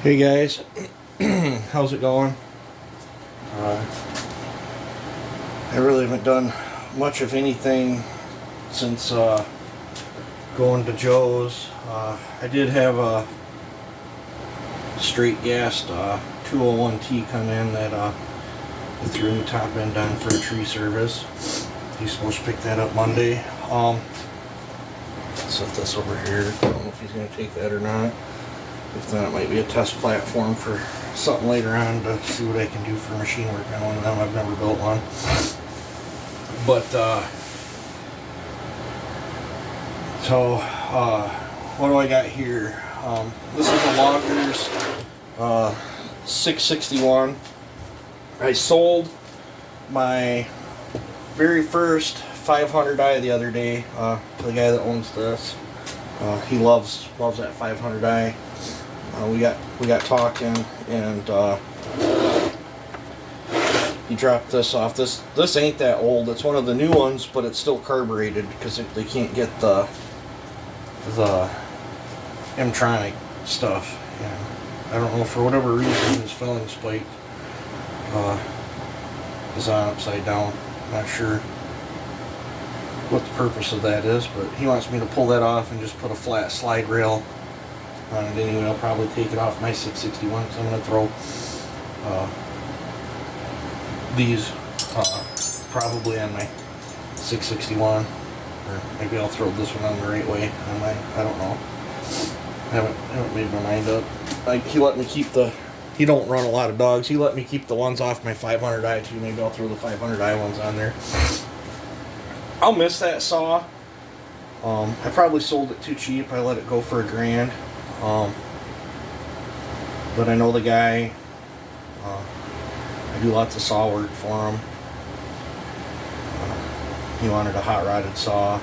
Hey guys, how's it going? I really haven't done much of anything since going to Joe's. I did have a straight gassed 201T come in that I threw a new top end on for a tree service. He's supposed to pick that up Monday. Set this over here. I don't know if he's going to take that or not. If not, it might be a test platform for something later on to see what I can do for machine work on one of them. I've never built one. But, what do I got here? This is a Loggers 661. I sold my very first 500i the other day to the guy that owns this. He loves that 500i. We got talking, and he dropped this off. This ain't that old. It's one of the new ones, but it's still carbureted because they can't get the M-tronic stuff. And I don't know, for whatever reason his filling spike is on upside down. Not sure what the purpose of that is, but he wants me to pull that off and just put a flat slide rail on it anyway. I'll probably take it off my 661 because I'm going to throw these probably on my 661, or maybe I'll throw this one on the right way on mine. I don't know. I haven't made my mind up. He let me keep he don't run a lot of dogs. He let me keep the ones off my 500i too. Maybe I'll throw the 500i ones on there. I'll miss that saw. I probably sold it too cheap. I let it go for $1,000. But I know the guy. I do lots of saw work for him. He wanted a hot rodded saw.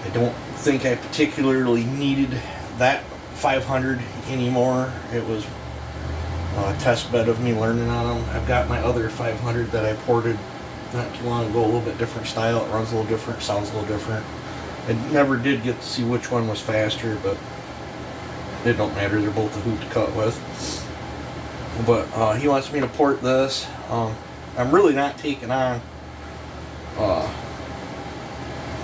I don't think I particularly needed that 500 anymore. It was a test bed of me learning on them. I've got my other 500 that I ported not too long ago, a little bit different style. It runs a little different, sounds a little different. I never did get to see which one was faster, but it don't matter. They're both a hoot to cut with. But he wants me to port this. I'm really not taking on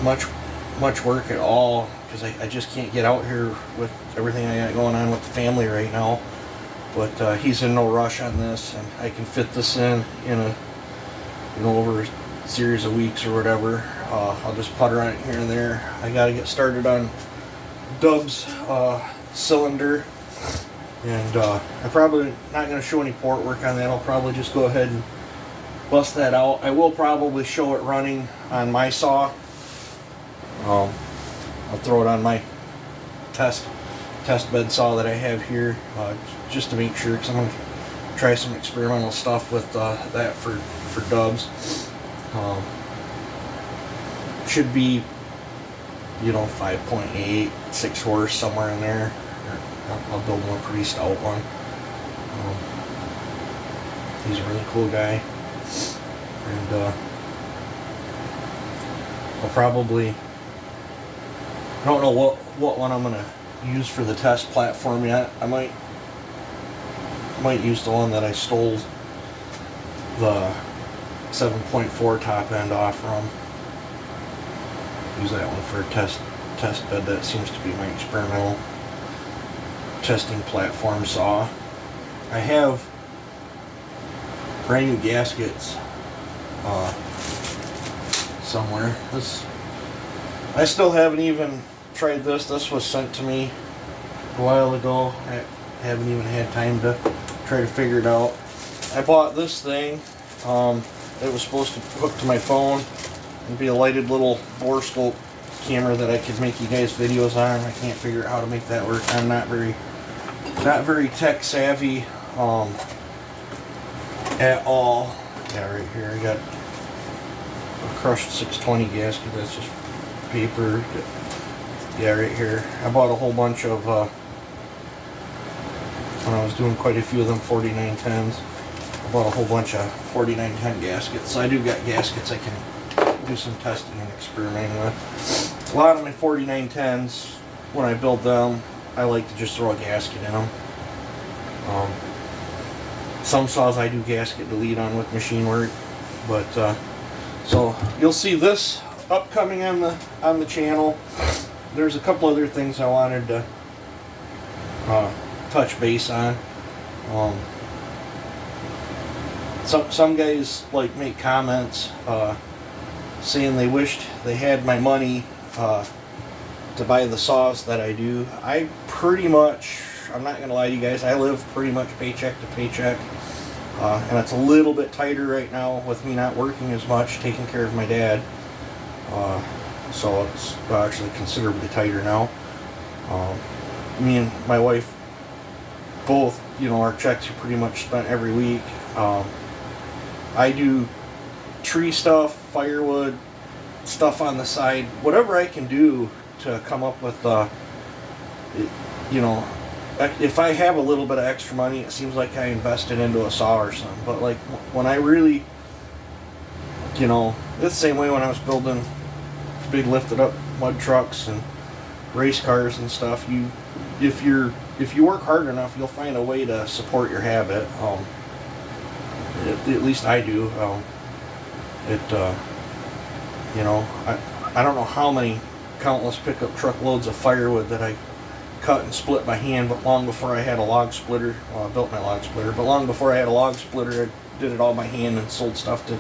much work at all because I just can't get out here with everything I got going on with the family right now. But he's in no rush on this, and I can fit this in a over a series of weeks or whatever. I'll just putter on it here and there. I got to get started on Doug's cylinder, and I'm probably not going to show any port work on that. I'll probably just go ahead and bust that out. I will probably show it running on my saw. I'll throw it on my test bed saw that I have here, just to make sure, because I'm going to try some experimental stuff with that for Doug's. Should be 5.8, 6 horse, somewhere in there. I'll build him a pretty stout one. He's a really cool guy, and I'll probably, I don't know what one I'm gonna use for the test platform yet. I might use the one that I stole the 7.4 top end off from. Use that one for a test bed. That seems to be my experimental testing platform saw. I have brand new gaskets somewhere. I still haven't even tried this. This was sent to me a while ago. I haven't even had time to try to figure it out. I bought this thing. It was supposed to hook to my phone and be a lighted little bore scope camera that I could make you guys videos on. I can't figure out how to make that work. I'm not very tech savvy at all. Yeah, right here I got a crushed 620 gasket. That's just paper. Yeah, right here. I bought a whole bunch of when I was doing quite a few of them 4910s. I bought a whole bunch of 4910 gaskets. So I do got gaskets I can do some testing and experimenting with. A lot of my 4910s, when I build them, I like to just throw a gasket in them. Um, some saws I do gasket delete on with machine work, but so you'll see this upcoming on the channel. There's a couple other things I wanted to touch base on. Some guys like make comments saying they wished they had my money to buy the saws that I do. I pretty much, I'm not gonna lie to you guys, I live pretty much paycheck to paycheck, and it's a little bit tighter right now with me not working as much, taking care of my dad. So it's actually considerably tighter now. Me and my wife both, you know, our checks are pretty much spent every week. I do tree stuff, firewood, stuff on the side, whatever I can do to come up with, you know, if I have a little bit of extra money, it seems like I invest it into a saw or something. But like when I really, you know, it's the same way when I was building big lifted up mud trucks and race cars and stuff. If you work hard enough, you'll find a way to support your habit. At least I do. You know, I don't know how many countless pickup truckloads of firewood that I cut and split by hand, but long before I had a log splitter, well, I built my log splitter, but long before I had a log splitter, I did it all by hand and sold stuff to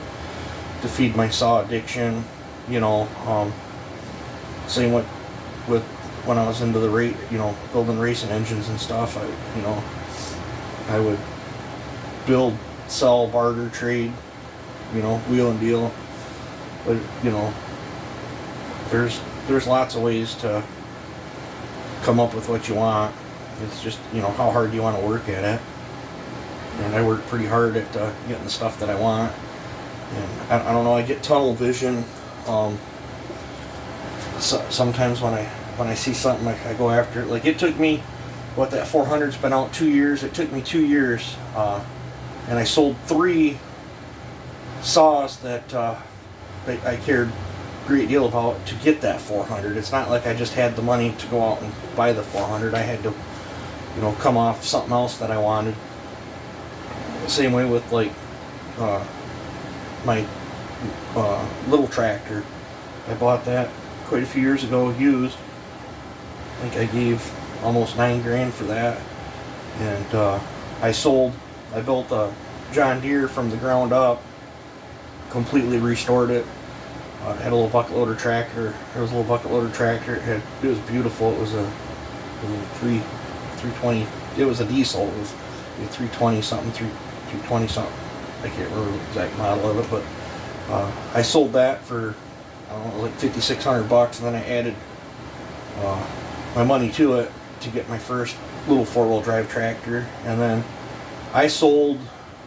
feed my saw addiction. You know, same with when I was into the you know, building racing engines and stuff. I would build, sell, barter, trade, you know, wheel and deal. But you know, there's lots of ways to come up with what you want. It's just, you know, how hard do you want to work at it. And I work pretty hard at getting the stuff that I want. And I don't know, I get tunnel vision. So sometimes when I see something, I go after it. Like it took me, what, that 400's been out 2 years. It took me 2 years, and I sold 3 saws that I cared a great deal about to get that 400. It's not like I just had the money to go out and buy the 400. I had to, you know, come off something else that I wanted. Same way with like my little tractor. I bought that quite a few years ago used. I think I gave almost $9 grand for that. And I built a John Deere from the ground up, completely restored it. Had a little bucket loader tractor. It was a little bucket loader tractor. It was beautiful. It was a 320. It was a diesel. It was a 320 something, 320 something. I can't remember the exact model of it, but I sold that for, I don't know, like $5,600, and then I added my money to it to get my first little 4-wheel drive tractor. And then I sold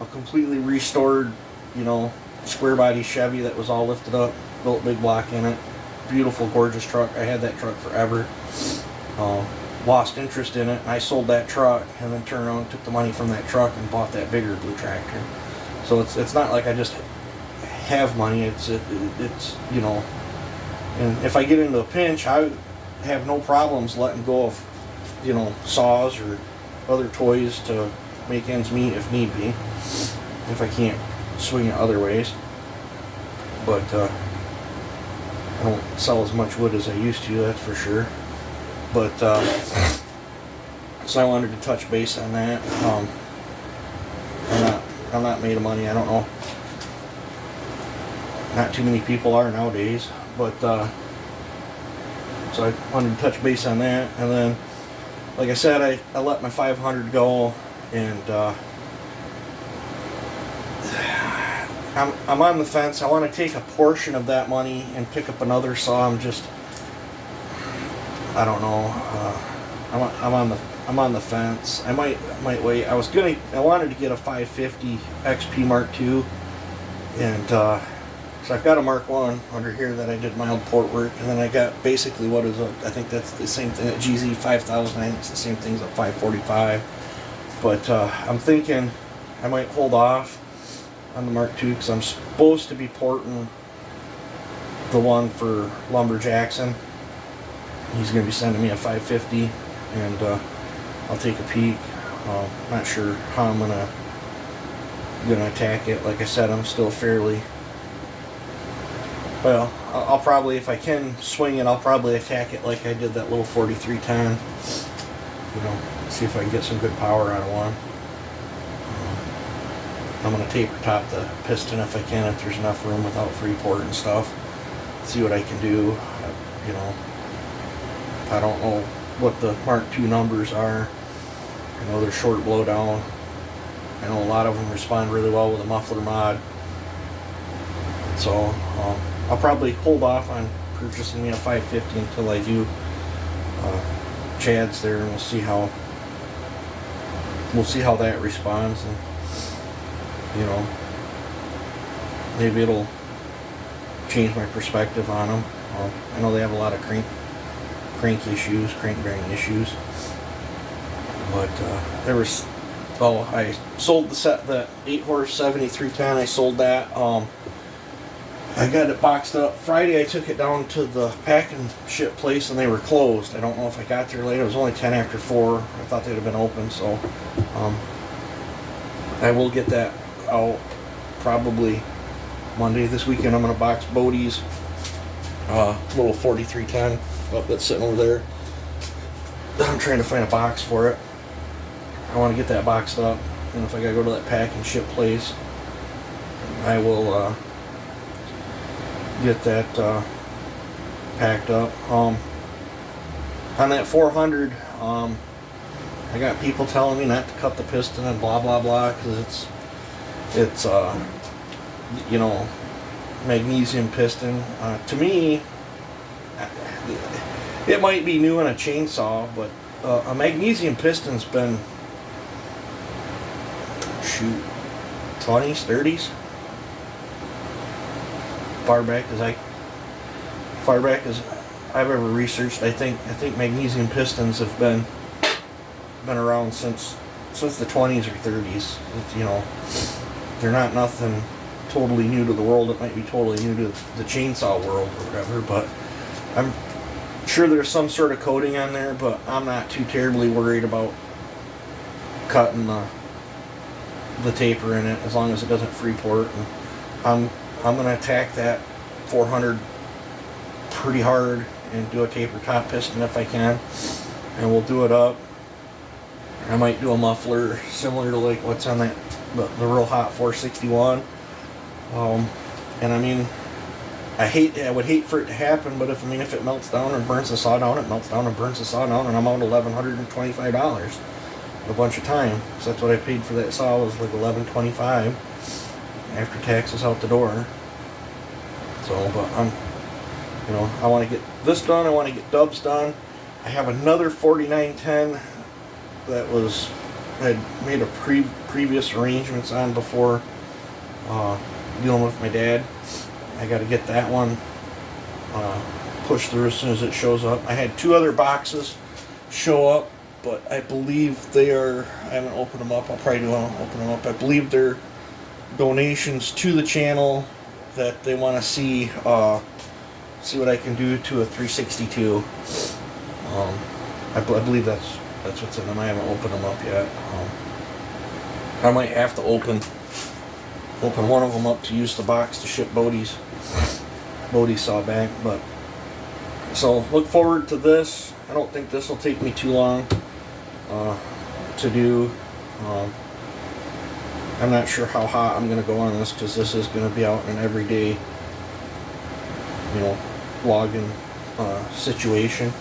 a completely restored, you know, square body Chevy that was all lifted up, built big block in it, beautiful, gorgeous truck. I had that truck forever. Lost interest in it, and I sold that truck, and then turned around and took the money from that truck and bought that bigger blue tractor. So it's not like I just have money. It's you know, and if I get into a pinch, I have no problems letting go of, you know, saws or other toys to make ends meet if need be, if I can't swing it other ways. But I don't sell as much wood as I used to, that's for sure. But so I wanted to touch base on that. I'm not made of money. I don't know. Not too many people are nowadays, but so I wanted to touch base on that. And then, like I said, I let my 500 go, and I'm on the fence. I want to take a portion of that money and pick up another saw. I don't know. I'm on the fence. I might wait. I wanted to get a 550 XP Mark II, and so I've got a Mark 1 under here that I did mild port work, and then I got basically what is I think that's the same thing, at GZ 5000. I think it's the same thing as a 545. But I'm thinking I might hold off on the Mark II because I'm supposed to be porting the one for Lumber Jackson. He's going to be sending me a 550, and I'll take a peek. Not sure how I'm gonna attack it. Like I said, I'm still fairly well. I'll probably, if I can swing it, I'll probably attack it like I did that little 4310. You know, see if I can get some good power out of one. I'm gonna taper top the piston if I can, if there's enough room without Freeport and stuff. See what I can do. You know, I don't know what the Mark II numbers are. I know they're short blowdown. I know a lot of them respond really well with a muffler mod. So I'll probably hold off on purchasing me a 550 until I do Chad's there, and we'll see how that responds, and you know, maybe it'll change my perspective on them. I know they have a lot of crank bearing issues, but there was. Oh, I sold the 8-horse 7310. I sold that. I got it boxed up Friday. I took it down to the pack and ship place, and they were closed. I don't know if I got there late. It was only 10 after 4. I thought they'd have been open, so I will get that out probably Monday. This weekend I'm going to box Bodie's little 4310 that's sitting over there. I'm trying to find a box for it. I want to get that boxed up, and if I gotta go to that pack and ship place, I will get that packed up. On that 400, I got people telling me not to cut the piston and blah blah blah, because it's you know, magnesium piston. To me, it might be new in a chainsaw, but a magnesium piston's been, shoot, 20s, 30s, far back as I've ever researched. I think magnesium pistons have been around since the 20s or 30s. You know, they're not nothing totally new to the world. It might be totally new to the chainsaw world or whatever, but I'm sure there's some sort of coating on there, but I'm not too terribly worried about cutting the taper in it, as long as it doesn't Freeport. And I'm gonna attack that 400 pretty hard and do a taper top piston if I can, and we'll do it up. I might do a muffler similar to like what's on that the real hot 461. And I mean, I would hate for it to happen, but if it melts down and burns the saw down, it melts down and burns the saw down, and I'm out $1,125 a bunch of time. So that's what I paid for that saw, was like $1,125 after taxes out the door. So, but you know, I want to get this done. I want to get dubs done. I have another 4910 that I had made a previous arrangements on before dealing with my dad. I got to get that one pushed through as soon as it shows up. I had 2 other boxes show up, but I believe they are, I haven't opened them up. I'll probably open them up. I believe they're donations to the channel that they want to see what I can do to a 362. I believe that's what's in them. I haven't opened them up yet. I might have to open one of them up to use the box to ship Bodie's saw back. But so look forward to this. I don't think this will take me too long to do. I'm not sure how hot I'm going to go on this, because this is going to be out in an everyday, you know, logging situation.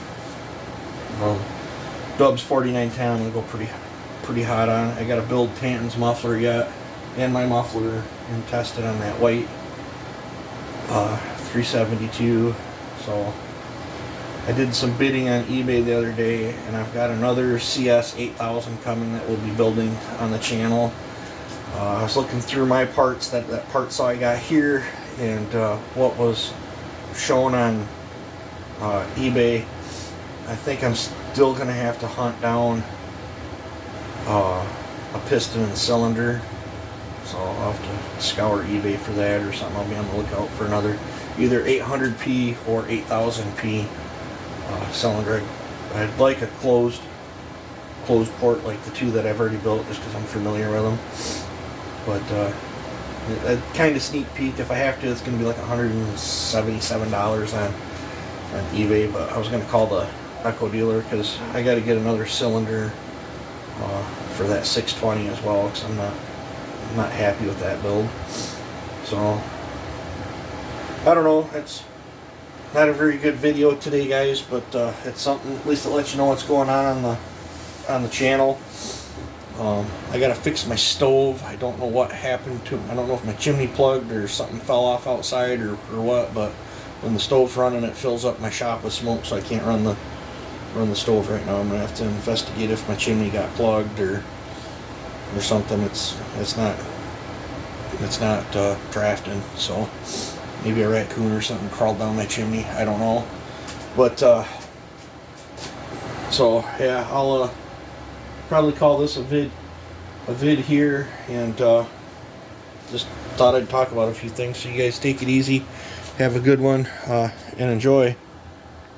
Dubs 4910 I'm going to go pretty hot on. I got to build Tanton's muffler yet, and my muffler, and test it on that white 372. So I did some bidding on eBay the other day, and I've got another CS 8000 coming that we'll be building on the channel. I was looking through my parts, that part saw I got here, and what was shown on eBay. I think I'm still going to have to hunt down a piston and cylinder, so I'll have to scour eBay for that or something. I'll be on the lookout for another either 800p or 8000p cylinder. I'd like a closed closed port like the two that I've already built, just because I'm familiar with them. But a kind of sneak peek, if I have to, it's going to be like $177 on eBay. But I was going to call the Echo dealer because I got to get another cylinder for that 620 as well, because I'm not happy with that build. So I don't know. It's not a very good video today, guys, but it's something, at least to let you know what's going on the channel. I gotta fix my stove. I don't know what happened to. I don't know if my chimney plugged or something fell off outside or what. But when the stove's running, it fills up my shop with smoke, so I can't run the stove right now. I'm gonna have to investigate if my chimney got plugged or something. It's not drafting. So maybe a raccoon or something crawled down my chimney. I don't know. But so yeah, I'll probably call this a vid here, and just thought I'd talk about a few things. So you guys take it easy, have a good one, and enjoy.